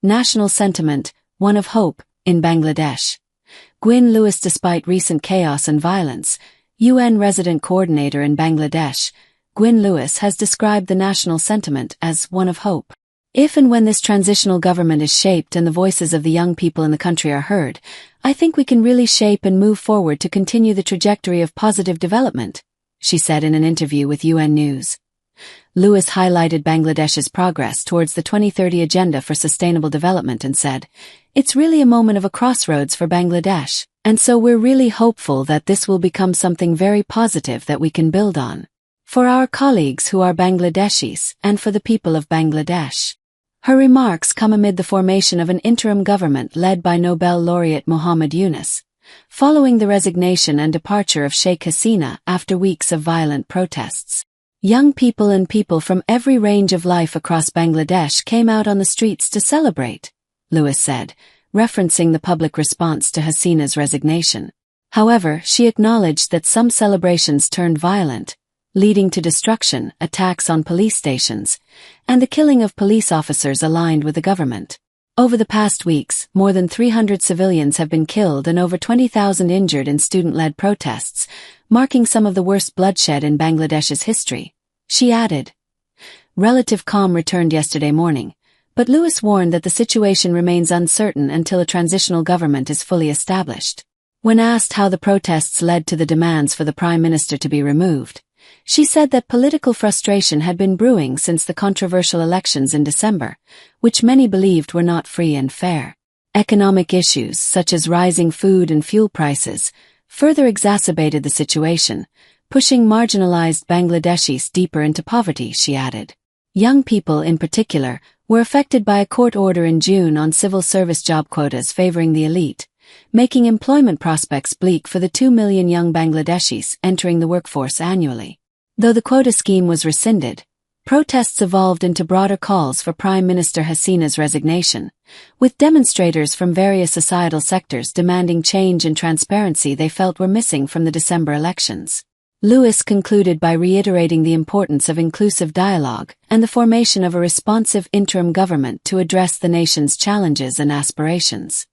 National sentiment, one of hope, in Bangladesh. Gwyn Lewis. Despite recent chaos and violence, UN resident coordinator in Bangladesh, Gwyn Lewis has described the national sentiment as one of hope. If and when this transitional government is shaped and the voices of the young people in the country are heard, I think we can really shape and move forward to continue the trajectory of positive development, she said in an interview with UN News. Lewis highlighted Bangladesh's progress towards the 2030 Agenda for Sustainable Development and said, "It's really a moment of a crossroads for Bangladesh, and so we're really hopeful that this will become something very positive that we can build on. For our colleagues who are Bangladeshis and for the people of Bangladesh." Her remarks come amid the formation of an interim government led by Nobel laureate Muhammad Yunus, following the resignation and departure of Sheikh Hasina after weeks of violent protests. Young people and people from every range of life across Bangladesh came out on the streets to celebrate, Lewis said, referencing the public response to Hasina's resignation. However, she acknowledged that some celebrations turned violent, leading to destruction, attacks on police stations, and the killing of police officers aligned with the government. Over the past weeks, more than 300 civilians have been killed and over 20,000 injured in student-led protests, marking some of the worst bloodshed in Bangladesh's history. She added. Relative calm returned yesterday morning, but Lewis warned that the situation remains uncertain until a transitional government is fully established. When asked how the protests led to the demands for the Prime Minister to be removed, she said that political frustration had been brewing since the controversial elections in December, which many believed were not free and fair. Economic issues, such as rising food and fuel prices, further exacerbated the situation, pushing marginalized Bangladeshis deeper into poverty, she added. Young people, in particular, were affected by a court order in June on civil service job quotas favoring the elite, making employment prospects bleak for the 2 million young Bangladeshis entering the workforce annually. Though the quota scheme was rescinded, protests evolved into broader calls for Prime Minister Hasina's resignation, with demonstrators from various societal sectors demanding change and transparency they felt were missing from the December elections. Lewis concluded by reiterating the importance of inclusive dialogue and the formation of a responsive interim government to address the nation's challenges and aspirations.